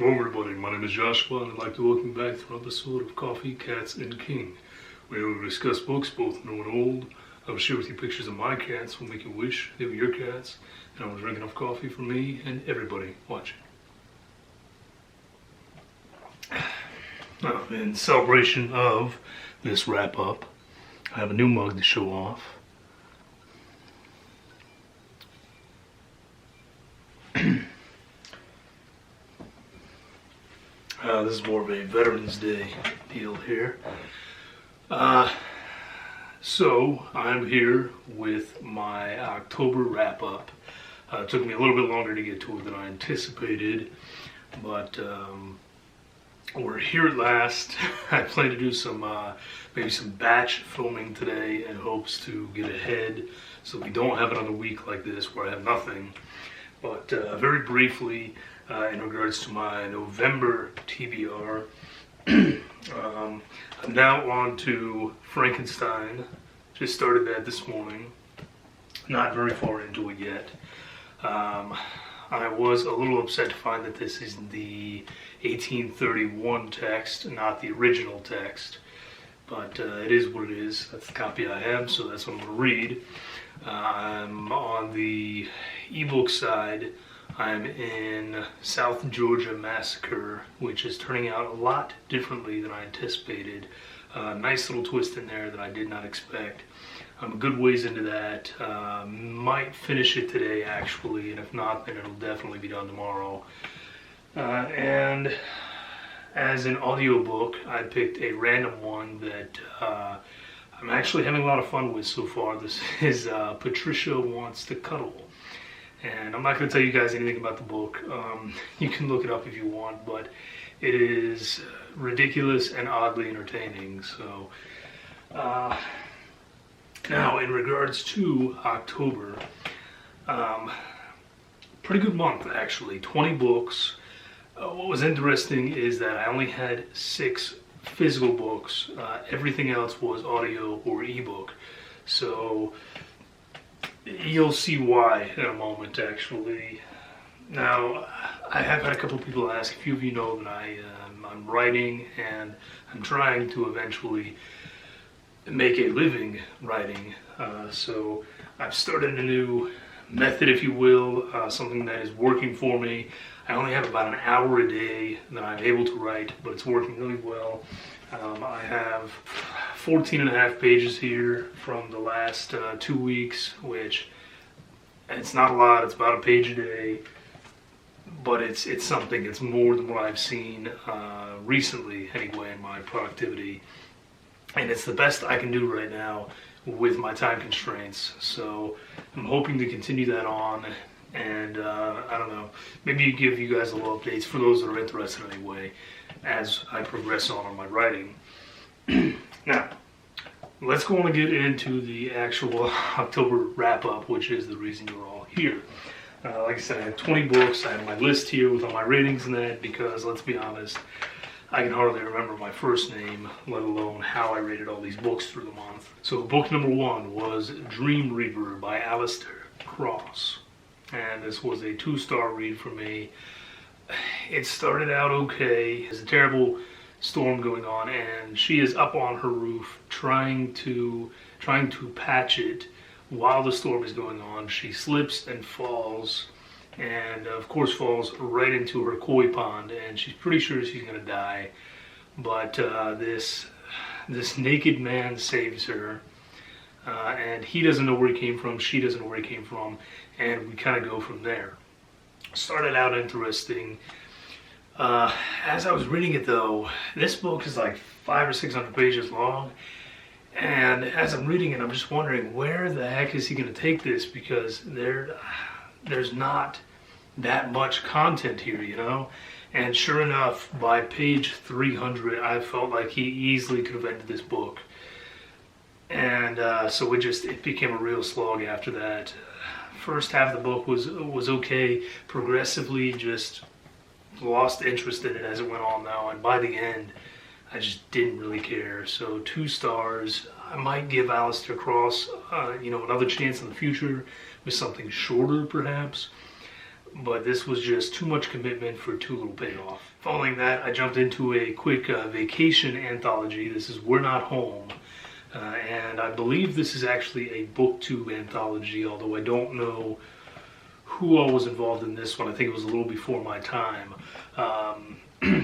Hello everybody, my name is Joshua and I'd like to welcome you back to another episode of Coffee, Cats, and King, where we discuss books, both new and old. I will share with you pictures of my cats who make you wish they were your cats, and I will drink enough coffee for me and everybody watching. Now, in celebration of this wrap-up, I have a new mug to show off. This is more of a Veterans Day deal here. So I'm here with my October wrap-up. It took me a little bit longer to get to it than I anticipated, but we're here at last. I plan to do some maybe some batch filming today in hopes to get ahead so we don't have another week like this where I have nothing. But very briefly, in regards to my November TBR, I'm now on to Frankenstein. Just started that this morning. Not very far into it yet. I was a little upset to find that this is the 1831 text, not the original text. But it is what it is. That's the copy I have, so that's what I'm going to read. I'm on the ebook side. I'm in South Georgia Massacre, which is turning out a lot differently than I anticipated. Nice little twist in there that I did not expect. I'm a good ways into that. Might finish it today, actually, and if not, then it'll definitely be done tomorrow. And as an audiobook, I picked a random one that I'm actually having a lot of fun with so far. This is Patricia Wants to Cuddle. And I'm not going to tell you guys anything about the book. You can look it up if you want, but it is ridiculous and oddly entertaining. So, now in regards to October, pretty good month actually. 20 books. What was interesting is that I only had 6 physical books. Everything else was audio or ebook. So you'll see why in a moment, actually. Now, I have had a couple of people ask. A few of you know that I'm writing, and I'm trying to eventually make a living writing. So I've started a new method, if you will, something that is working for me. I only have about an hour a day that I'm able to write, but it's working really well. I have 14 and a half pages here from the last 2 weeks, which it's not a lot. It's about a page a day, but it's something. It's more than what I've seen recently, anyway, in my productivity, and it's the best I can do right now with my time constraints. So I'm hoping to continue that on, and I don't know, maybe give you guys a little updates for those that are interested anyway, as I progress on my writing. Now, let's go on and get into the actual October wrap-up, which is the reason you're all here. Like I said, I have 20 books. I have my list here with all my ratings and that, because, let's be honest, I can hardly remember my first name, let alone how I rated all these books through the month. So book number 1 was Dream Reaver by Alistair Cross. And this was a 2-star read for me. It started out okay. There's a terrible storm going on, and she is up on her roof trying to patch it while the storm is going on. She slips and falls, and of course falls right into her koi pond, and she's pretty sure she's gonna die. But this naked man saves her, and he doesn't know where he came from. She doesn't know where he came from, and we kind of go from there. Started out interesting. As I was reading it, though, this book is like 500 or 600 pages long, and as I'm reading it, I'm just wondering, where the heck is he going to take this? Because there's not that much content here, you know? And sure enough, by page 300, I felt like he easily could have ended this book. And so it became a real slog after that. First half of the book was okay. Progressively just lost interest in it as it went on though, and by the end I just didn't really care. So 2 stars. I might give Alistair Cross another chance in the future with something shorter perhaps, but this was just too much commitment for too little payoff. Following that, I jumped into a quick vacation anthology. This is We're Not Home, and I believe this is actually a BookTube anthology, although I don't know who all was involved in this one. I think it was a little before my time.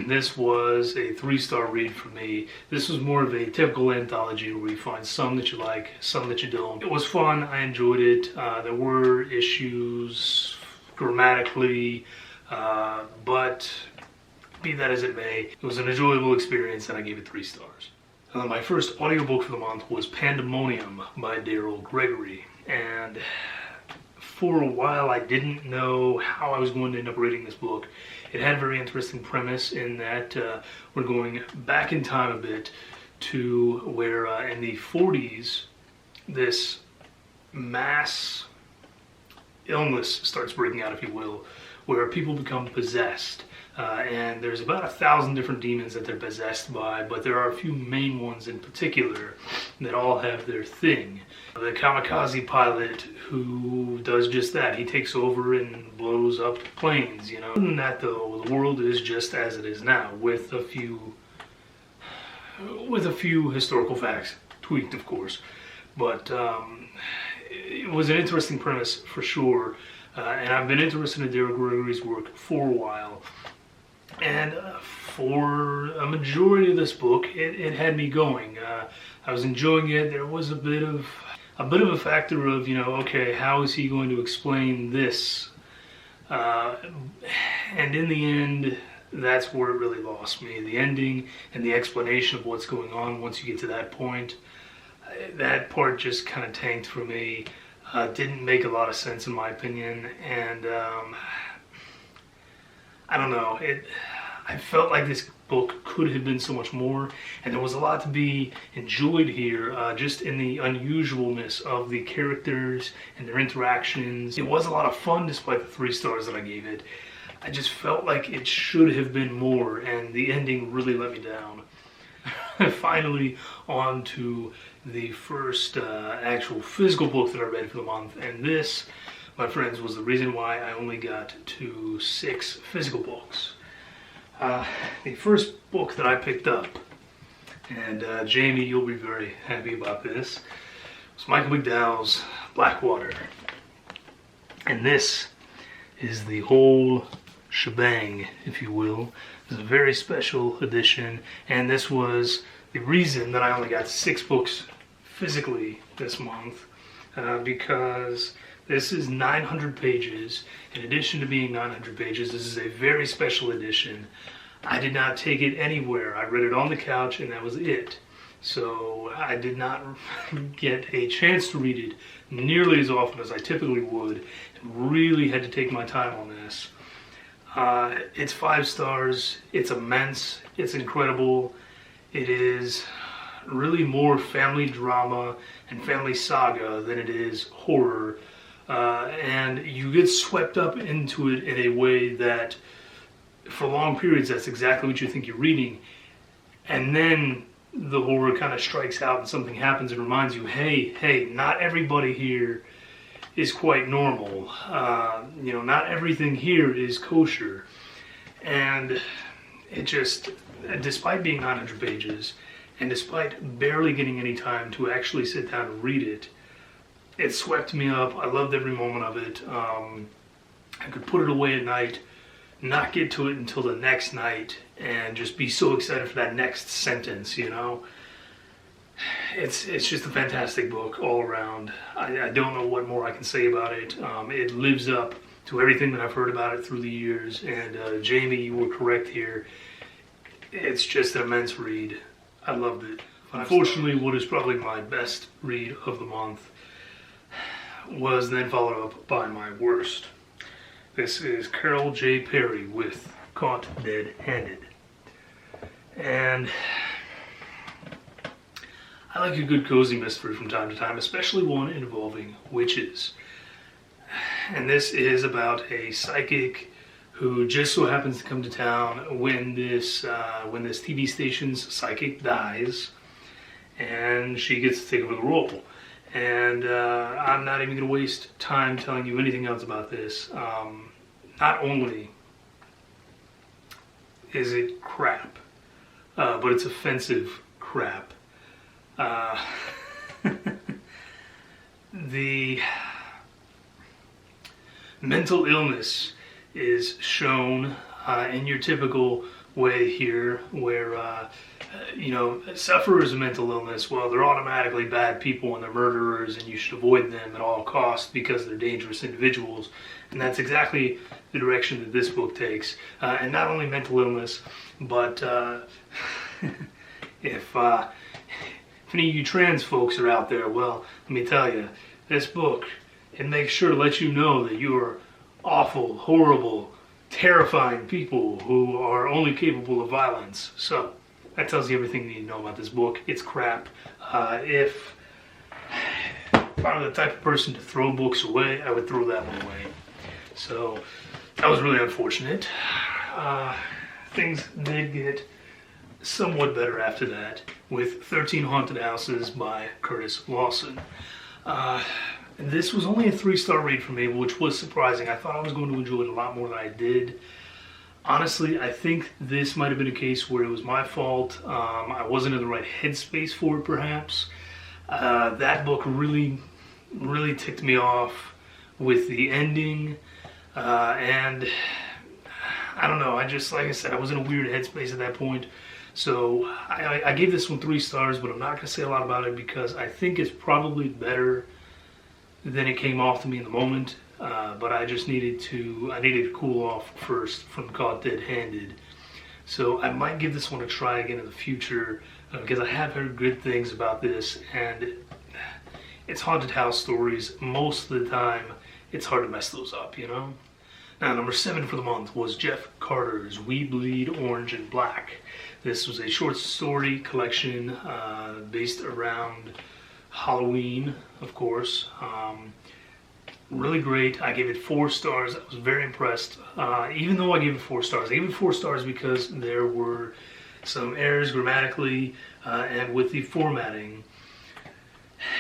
This was a 3-star read for me. This was more of a typical anthology where you find some that you like, some that you don't. It was fun. I enjoyed it. There were issues grammatically, but be that as it may, it was an enjoyable experience and I gave it 3 stars. My first audiobook for the month was Pandemonium by Daryl Gregory, and for a while I didn't know how I was going to end up reading this book. It had a very interesting premise in that we're going back in time a bit to where in the 40s this mass illness starts breaking out, if you will, where people become possessed. And there's about 1,000 different demons that they're possessed by, but there are a few main ones in particular that all have their thing. The kamikaze pilot who does just that. He takes over and blows up planes, you know. Other than that, though, the world is just as it is now, with a few historical facts tweaked, of course. But it was an interesting premise for sure, and I've been interested in Daryl Gregory's work for a while. And for a majority of this book, it had me going. I was enjoying it. There was a bit of a factor of, you know, okay, how is he going to explain this? And in the end, that's where it really lost me. The ending and the explanation of what's going on once you get to that point, that part just kind of tanked for me. Didn't make a lot of sense in my opinion, and I don't know. I felt like this book could have been so much more, and there was a lot to be enjoyed here, just in the unusualness of the characters and their interactions. It was a lot of fun despite the 3 stars that I gave it. I just felt like it should have been more, and the ending really let me down. Finally, on to the first actual physical book that I read for the month, and this, my friends, was the reason why I only got to 6 physical books. The first book that I picked up, and Jamie, you'll be very happy about this, was Michael McDowell's Blackwater. And this is the whole shebang, if you will. It's a very special edition, and this was the reason that I only got 6 books physically this month, because this is 900 pages. In addition to being 900 pages, this is a very special edition. I did not take it anywhere. I read it on the couch and that was it. So I did not get a chance to read it nearly as often as I typically would, and really had to take my time on this. It's 5 stars. It's immense. It's incredible. It is really more family drama and family saga than it is horror. And you get swept up into it in a way that for long periods that's exactly what you think you're reading, and then the horror kind of strikes out and something happens and reminds you, hey, not everybody here is quite normal. You know, not everything here is kosher. And it just, despite being 900 pages and despite barely getting any time to actually sit down and read it, it swept me up. I loved every moment of it. I could put it away at night, not get to it until the next night, and just be so excited for that next sentence, you know? It's just a fantastic book all around. I don't know what more I can say about it. It lives up to everything that I've heard about it through the years, and Jamie, you were correct here. It's just an immense read. I loved it. Unfortunately, what is probably my best read of the month was then followed up by my worst. This is Carol J. Perry with Caught Dead-Handed. And I like a good cozy mystery from time to time, especially one involving witches. And this is about a psychic who just so happens to come to town when this TV station's psychic dies, and she gets to take over the role. And I'm not even going to waste time telling you anything else about this. not only is it crap, but it's offensive crap. The mental illness is shown in your typical way here, where sufferers of mental illness, well, they're automatically bad people and they're murderers and you should avoid them at all costs because they're dangerous individuals. And that's exactly the direction that this book takes. And not only mental illness, but if any of you trans folks are out there, well, let me tell you, this book, it makes sure to let you know that you are awful, horrible, terrifying people who are only capable of violence. So that tells you everything you need to know about this book. It's crap. If I'm the type of person to throw books away, I would throw that one away. So that was really unfortunate. Things did get somewhat better after that with 13 Haunted Houses by Curtis Lawson. This was only a 3-star read for me, which was surprising. I thought I was going to enjoy it a lot more than I did. Honestly, I think this might have been a case where it was my fault. I wasn't in the right headspace for it, perhaps. That book really ticked me off with the ending. And I don't know, like I said, I was in a weird headspace at that point. So I gave this one 3 stars, but I'm not going to say a lot about it because I think it's probably better than it came off to me in the moment. But I just needed to cool off first from Caught Dead-Handed. So I might give this one a try again in the future because I have heard good things about this, and it's haunted house stories. Most of the time, it's hard to mess those up, you know? Now, number 7 for the month was Jeff Carter's We Bleed Orange and Black. This was a short story collection based around Halloween, of course. Really great. I gave it 4 stars. I was very impressed. Even though I gave it 4 stars, I gave it 4 stars because there were some errors grammatically and with the formatting.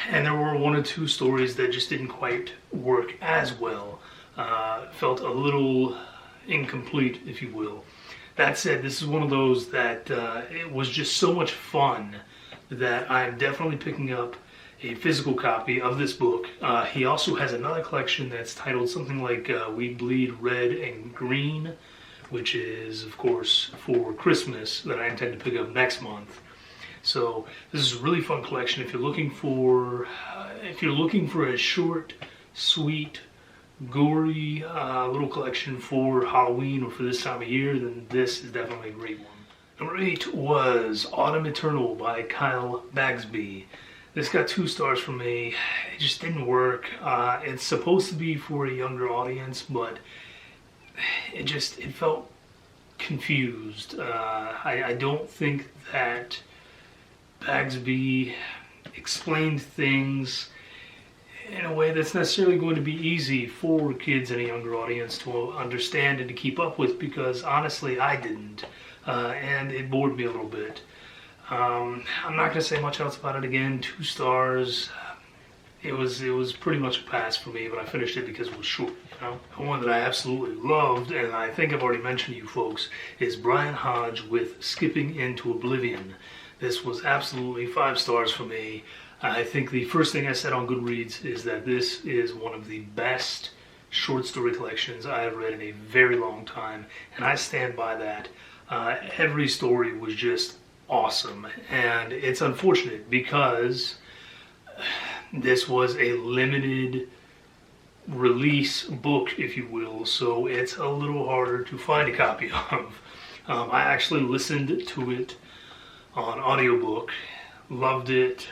And there were 1 or 2 stories that just didn't quite work as well. Felt a little incomplete, if you will. That said, this is one of those that it was just so much fun that I'm definitely picking up a physical copy of this book. He also has another collection that's titled something like We Bleed Red and Green, which is, of course, for Christmas, that I intend to pick up next month. So this is a really fun collection. If you're looking for a short, sweet, gory little collection for Halloween or for this time of year, then this is definitely a great one. Number 8 was Autumn Eternal by Kyle Bagsby. This got 2 stars from me. It just didn't work. It's supposed to be for a younger audience, but it felt confused. I don't think that Bagsby explained things in a way that's necessarily going to be easy for kids and a younger audience to understand and to keep up with, because honestly I didn't, and it bored me a little bit. I'm not going to say much else about it again. 2 stars. It was pretty much a pass for me, but I finished it because it was short, you know. The one that I absolutely loved, and I think I've already mentioned to you folks, is Brian Hodge with Skipping into Oblivion. This was absolutely 5 stars for me. I think the first thing I said on Goodreads is that this is one of the best short story collections I have read in a very long time, and I stand by that. Every story was just awesome, and it's unfortunate because this was a limited release book, if you will, so it's a little harder to find a copy of. I actually listened to it on audiobook, loved it,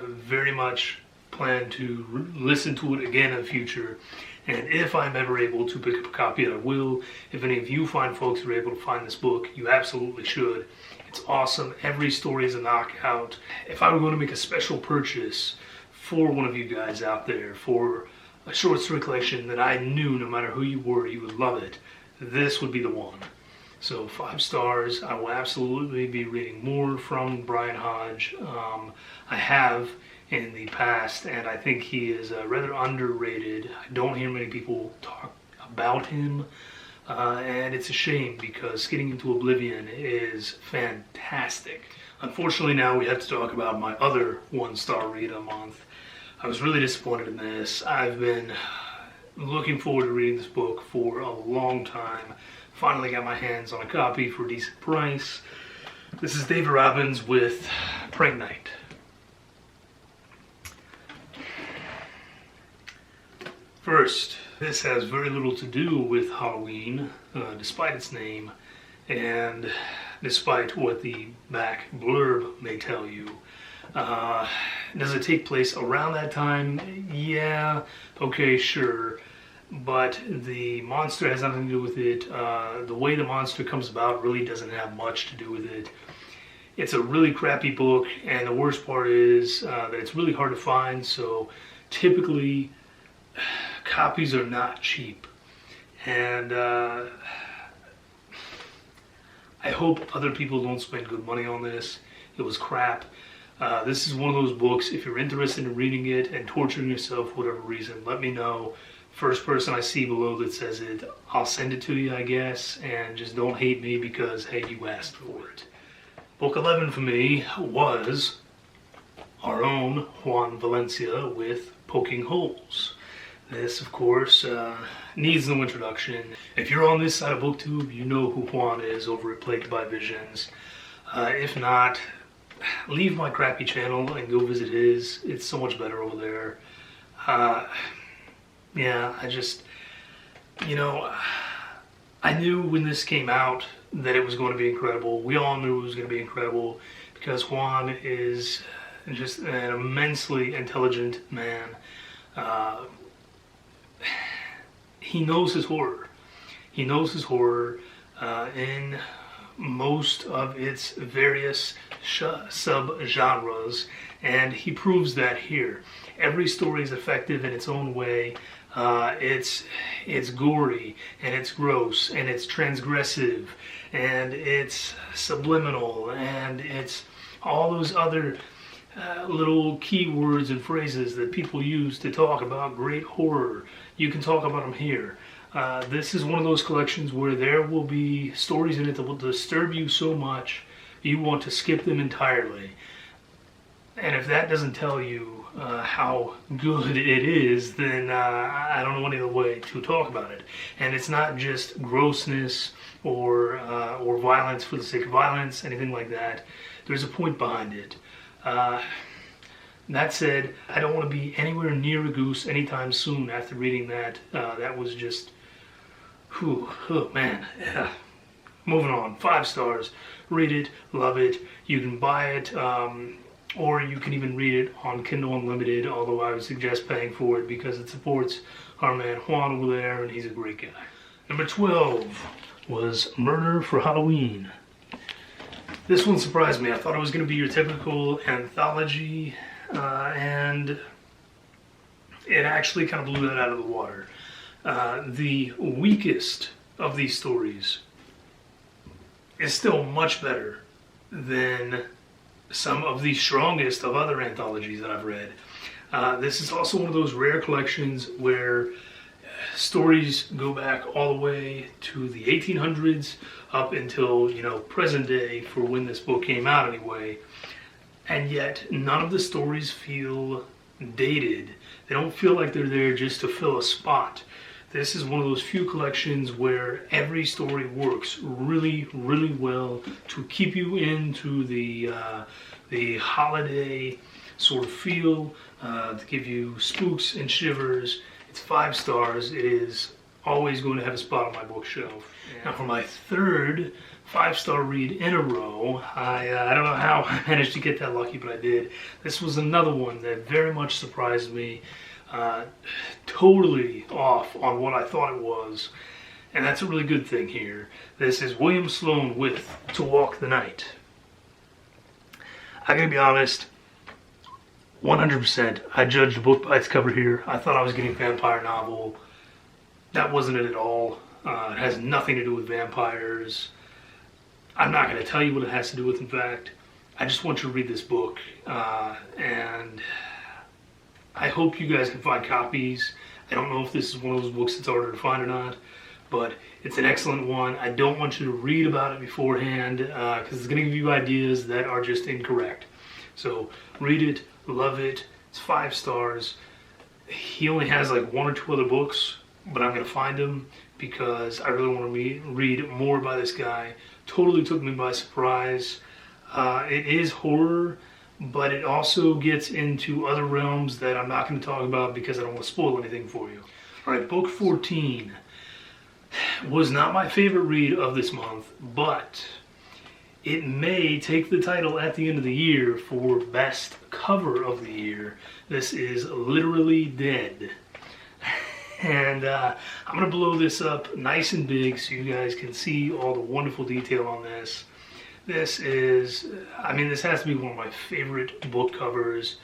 very much plan to listen to it again in the future, and if I'm ever able to pick up a copy, I will. If any of you fine folks are able to find this book, you absolutely should. It's awesome. Every story is a knockout. If I were going to make a special purchase for one of you guys out there for a short story collection that I knew no matter who you were, you would love it, this would be the one. So 5 stars. I will absolutely be reading more from Brian Hodge. I have in the past, and I think he is rather underrated. I don't hear many people talk about him. And it's a shame because Skidding into Oblivion is fantastic. Unfortunately, now we have to talk about my other 1-star read of the month. I was really disappointed in this. I've been looking forward to reading this book for a long time. Finally got my hands on a copy for a decent price. This is David Robbins with Prank Night. First, this has very little to do with Halloween, despite its name, and despite what the back blurb may tell you. Does it take place around that time? Yeah, okay, sure. But the monster has nothing to do with it. The way the monster comes about really doesn't have much to do with it. It's a really crappy book, and the worst part is that it's really hard to find, so typically copies are not cheap. And I hope other people don't spend good money on this. It was crap. This is one of those books, if you're interested in reading it and torturing yourself for whatever reason, let me know. First person I see below that says it, I'll send it to you, I guess, and just don't hate me because, hey, you asked for it. Book 11 for me was our own Juan Valencia with Poking Holes. This, of course, needs no introduction. If you're on this side of BookTube, you know who Juan is over at Plagued by Visions. If not, leave my crappy channel and go visit his. It's so much better over there. Yeah, I just, I knew when this came out that it was going to be incredible. We all knew it was going to be incredible because Juan is just an immensely intelligent man. He knows his horror. He knows his horror in most of its various sub-genres, and he proves that here. Every story is effective in its own way. It's gory, and it's gross, and it's transgressive, and it's subliminal, and it's all those other little keywords and phrases that people use to talk about great horror. You can talk about them here. This is one of those collections where there will be stories in it that will disturb you so much you want to skip them entirely. And if that doesn't tell you how good it is, then I don't know any other way to talk about it. And it's not just grossness or violence for the sake of violence, anything like that. There's a point behind it. That said, I don't want to be anywhere near a goose anytime soon after reading that. That was just, oh man. Yeah. Moving on, 5 stars. Read it, love it. You can buy it, or you can even read it on Kindle Unlimited, although I would suggest paying for it because it supports our man Juan over there, and he's a great guy. Number 12 was Murder for Halloween. This one surprised me. I thought it was going to be your typical anthology, and it actually kind of blew that out of the water. The weakest of these stories is still much better than some of the strongest of other anthologies that I've read. This is also one of those rare collections where stories go back all the way to the 1800s up until, present day for when this book came out anyway. And yet none of the stories feel dated. They don't feel like they're there just to fill a spot. This is one of those few collections where every story works really, really well to keep you into the holiday sort of feel, to give you spooks and shivers. It's 5 stars. It is always going to have a spot on my bookshelf. Now for my third 5-star read in a row, I don't know how I managed to get that lucky, but I did. This was another one that very much surprised me. Totally off on what I thought it was, and that's a really good thing here. This is William Sloane with To Walk the Night. I gotta be honest, 100%, I judged the book by its cover here. I thought I was getting a vampire novel. That wasn't it at all. It has nothing to do with vampires. I'm not going to tell you what it has to do with, in fact. I just want you to read this book, and I hope you guys can find copies. I don't know if this is one of those books that's harder to find or not, but it's an excellent one. I don't want you to read about it beforehand because it's going to give you ideas that are just incorrect. So read it, love it. It's 5 stars. He only has like 1 or 2 other books, but I'm going to find them because I really want to read more by this guy. Totally took me by surprise. It is horror, but it also gets into other realms that I'm not going to talk about because I don't want to spoil anything for you. All right, book 14 was not my favorite read of this month, but it may take the title at the end of the year for best cover of the year. This is Literally Dead. And I'm going to blow this up nice and big so you guys can see all the wonderful detail on this. This is, this has to be one of my favorite book covers.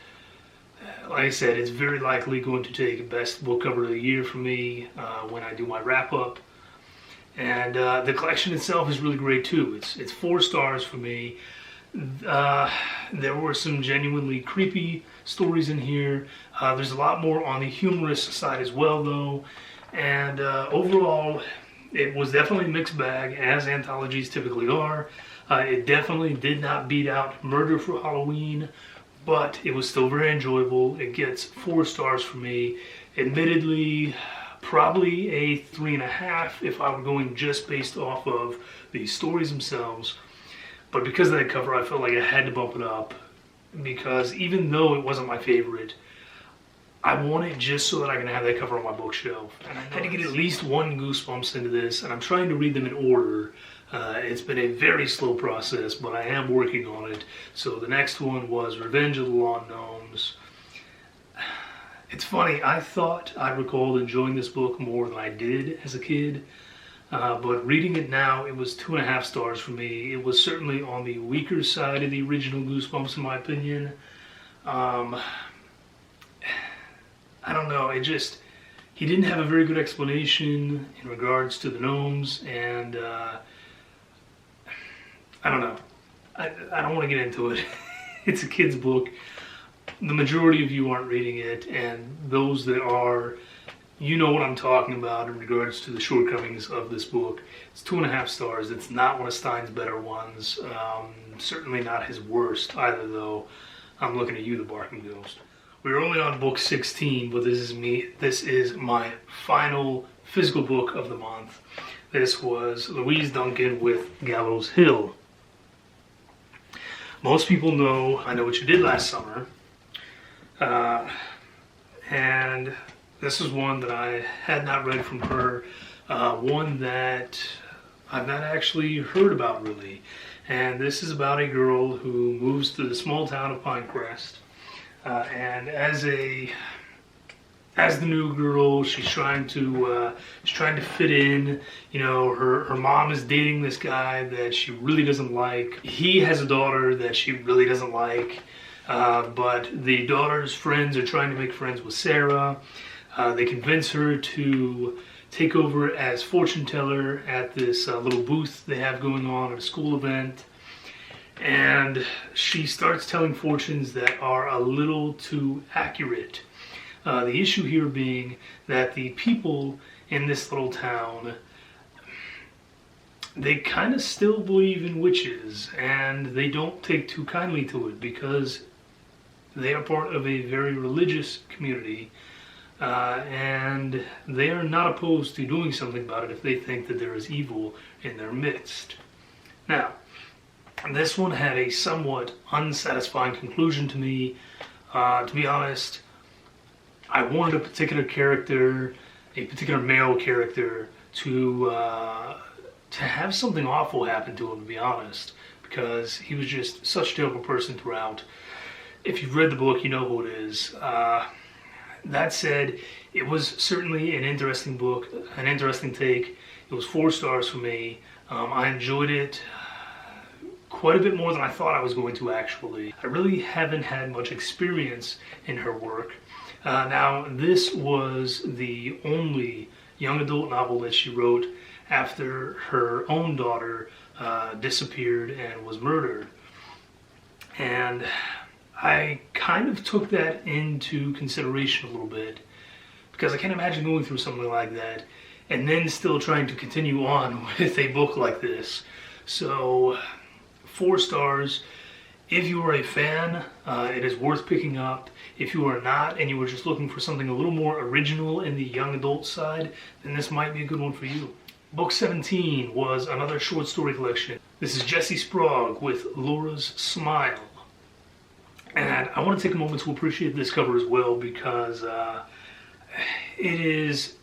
Like I said, it's very likely going to take best book cover of the year for me when I do my wrap up. And the collection itself is really great too. It's 4 stars for me. There were some genuinely creepy stories in here. There's a lot more on the humorous side as well though. And overall, it was definitely a mixed bag, as anthologies typically are. It definitely did not beat out Murder for Halloween, but it was still very enjoyable. It gets 4 stars for me. Admittedly, probably a 3.5 if I were going just based off of the stories themselves. But because of that cover, I felt like I had to bump it up, because even though it wasn't my favorite, I want it just so that I can have that cover on my bookshelf. And I had to get at least 1 Goosebumps into this, and I'm trying to read them in order. It's been a very slow process, but I am working on it. So the next one was Revenge of the Lawn Gnomes. It's funny, I thought I recalled enjoying this book more than I did as a kid. But reading it now, it was 2.5 stars for me. It was certainly on the weaker side of the original Goosebumps, in my opinion. I don't know, he didn't have a very good explanation in regards to the gnomes, and I don't know. I don't want to get into it. It's a kid's book. The majority of you aren't reading it, and those that are, you know what I'm talking about in regards to the shortcomings of this book. It's 2.5 stars. It's not one of Stein's better ones. Certainly not his worst either, though. I'm looking at you, the Barking Ghost. We're only on book 16, but this is my final physical book of the month. This was Louise Duncan with Gallows Hill. Most people know I Know What You Did Last Summer. And this is one that I had not read from her. One that I've not actually heard about really. And this is about a girl who moves to the small town of Pinecrest. And as the new girl, she's trying to fit in. You know, her mom is dating this guy that she really doesn't like. He has a daughter that she really doesn't like. But the daughter's friends are trying to make friends with Sarah. They convince her to take over as fortune teller at this little booth they have going on at a school event. And she starts telling fortunes that are a little too accurate. The issue here being that the people in this little town, they kind of still believe in witches, and they don't take too kindly to it because they are part of a very religious community, and they are not opposed to doing something about it if they think that there is evil in their midst. Now, this one had a somewhat unsatisfying conclusion to me. To be honest, I wanted a particular character, a particular male character, to have something awful happen to him, to be honest, because he was just such a terrible person throughout. If you've read the book, you know who it is. That said, it was certainly an interesting book, an interesting take. It was 4 stars for me. I enjoyed it quite a bit more than I thought I was going to, actually. I really haven't had much experience in her work. Now, this was the only young adult novel that she wrote after her own daughter disappeared and was murdered. And I kind of took that into consideration a little bit, because I can't imagine going through something like that and then still trying to continue on with a book like this. So 4 stars. If you are a fan, it is worth picking up. If you are not, and you were just looking for something a little more original in the young adult side, then this might be a good one for you. Book 17 was another short story collection. This is Jessie Sprague with Laura's Smile. And I want to take a moment to appreciate this cover as well, because it is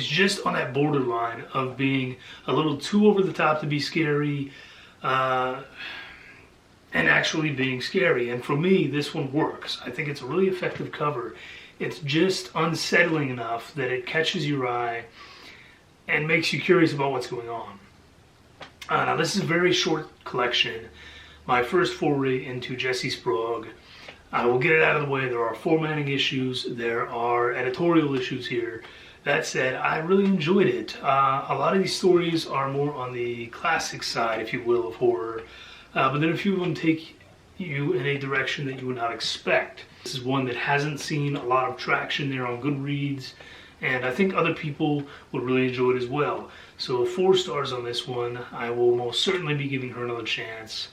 just on that borderline of being a little too over the top to be scary, and actually being scary. And for me, this one works. I think it's a really effective cover. It's just unsettling enough that it catches your eye and makes you curious about what's going on. Now, this is a very short collection. My first foray into Jessie Sprague. I will get it out of the way. There are formatting issues. There are editorial issues here. That said, I really enjoyed it. A lot of these stories are more on the classic side, if you will, of horror. But then a few of them take you in a direction that you would not expect. This is one that hasn't seen a lot of traction there on Goodreads, and I think other people would really enjoy it as well. So 4 stars on this one. I will most certainly be giving her another chance.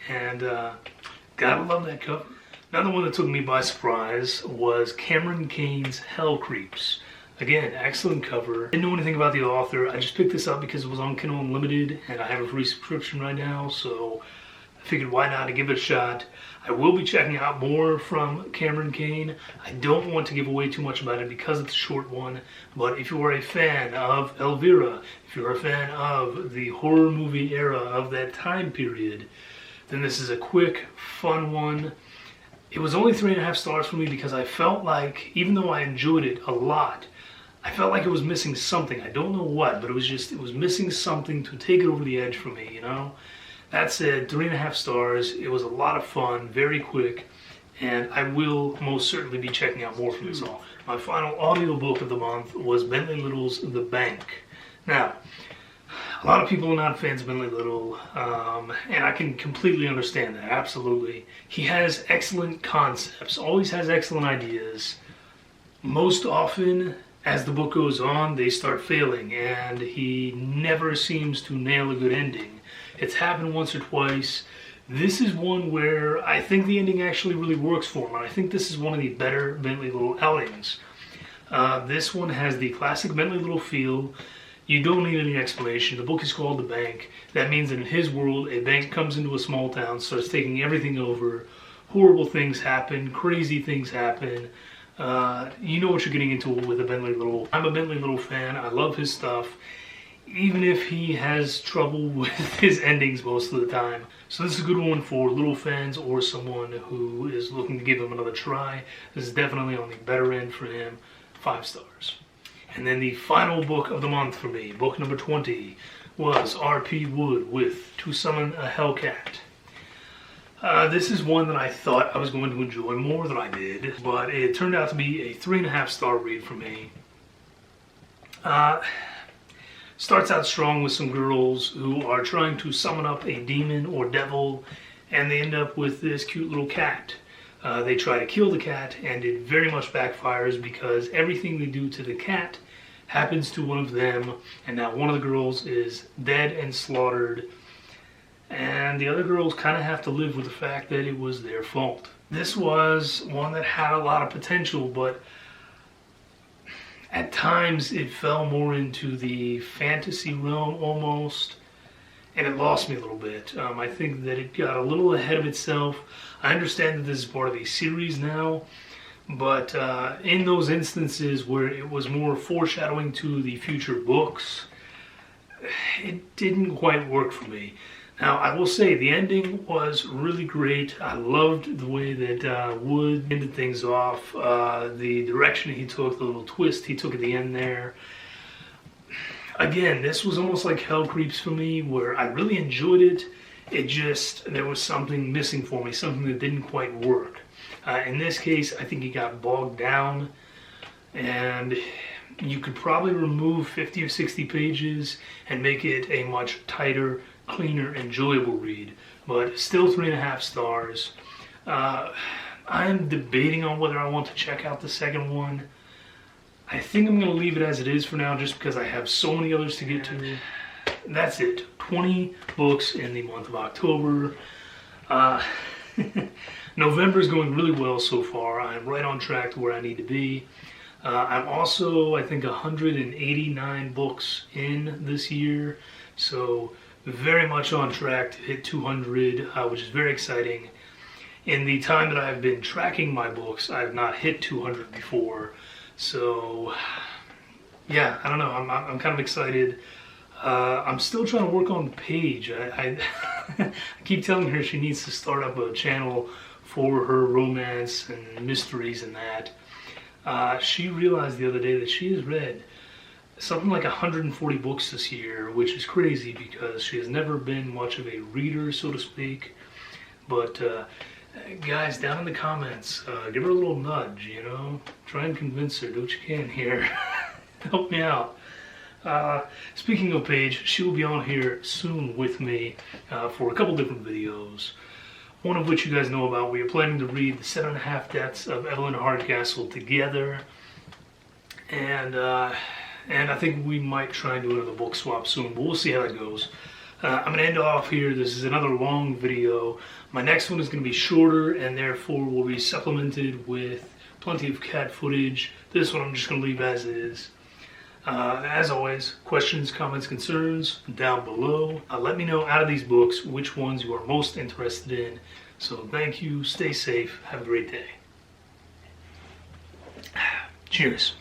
And gotta love that cover. Another one that took me by surprise was Cameron Cain's Hell Creeps. Again, excellent cover. Didn't know anything about the author. I just picked this up because it was on Kindle Unlimited, and I have a free subscription right now, so I figured why not to give it a shot. I will be checking out more from Cameron Cain. I don't want to give away too much about it because it's a short one, but if you are a fan of Elvira, if you're a fan of the horror movie era of that time period, then this is a quick, fun one. It was only 3.5 stars for me because I felt like, even though I enjoyed it a lot, I felt like it was missing something. I don't know what, but it was missing something to take it over the edge for me, you know? That said, 3.5 stars. It was a lot of fun, very quick, and I will most certainly be checking out more from this all. My final audiobook of the month was Bentley Little's The Bank. Now, a lot of people are not fans of Bentley Little, and I can completely understand that, absolutely. He has excellent concepts, always has excellent ideas. Most often, as the book goes on, they start failing, and he never seems to nail a good ending. It's happened once or twice. This is one where I think the ending actually really works for him, and I think this is one of the better Bentley Little outings. This one has the classic Bentley Little feel. You don't need any explanation. The book is called The Bank. That means that in his world, a bank comes into a small town, starts taking everything over. Horrible things happen, crazy things happen. You know what you're getting into with a Bentley Little. I'm a Bentley Little fan. I love his stuff, even if he has trouble with his endings most of the time. So this is a good one for Little fans or someone who is looking to give him another try. This is definitely on the better end for him. 5 stars. And then the final book of the month for me, book number 20, was R.P. Wood with To Summon a Hellcat. This is one that I thought I was going to enjoy more than I did, but it turned out to be a 3.5 star read for me. Starts out strong with some girls who are trying to summon up a demon or devil, and they end up with this cute little cat. They try to kill the cat, and it very much backfires because everything they do to the cat happens to one of them, and now one of the girls is dead and slaughtered, and the other girls kind of have to live with the fact that it was their fault. This was one that had a lot of potential, but at times it fell more into the fantasy realm almost, and it lost me a little bit. I think that it got a little ahead of itself. I understand that this is part of a series now, but in those instances where it was more foreshadowing to the future books, it didn't quite work for me. Now, I will say the ending was really great. I loved the way that Wood ended things off, the direction he took, the little twist he took at the end there. Again, this was almost like Hell Creeps for me, where I really enjoyed it. It just, there was something missing for me, something that didn't quite work. In this case, I think it got bogged down, and you could probably remove 50 or 60 pages and make it a much tighter, cleaner, enjoyable read. But still 3.5 stars. I I'm debating on whether I want to check out the second one. I think I'm going to leave it as it is for now just because I have so many others to get to. That's it. 20 books in the month of October. November is going really well so far. I'm right on track to where I need to be. I'm also, I think, 189 books in this year. So very much on track to hit 200, which is very exciting. In the time that I've been tracking my books, I have not hit 200 before. So, yeah, I don't know. I'm kind of excited. I'm still trying to work on the page. I keep telling her she needs to start up a channel for her romance and mysteries and that. She realized the other day that she has read something like 140 books this year, which is crazy because she has never been much of a reader, so to speak. But guys, down in the comments, give her a little nudge, you know? Try and convince her, do what you can here. Help me out. Speaking of Paige, she will be on here soon with me for a couple different videos. One of which you guys know about. We are planning to read The 7.5 Deaths of Evelyn Hardcastle together. And I think we might try and do another book swap soon, but we'll see how that goes. I'm going to end off here. This is another long video. My next one is going to be shorter and therefore will be supplemented with plenty of cat footage. This one I'm just going to leave as is. As always, questions, comments, concerns down below. Let me know out of these books which ones you are most interested in. So thank you, stay safe, have a great day. Cheers.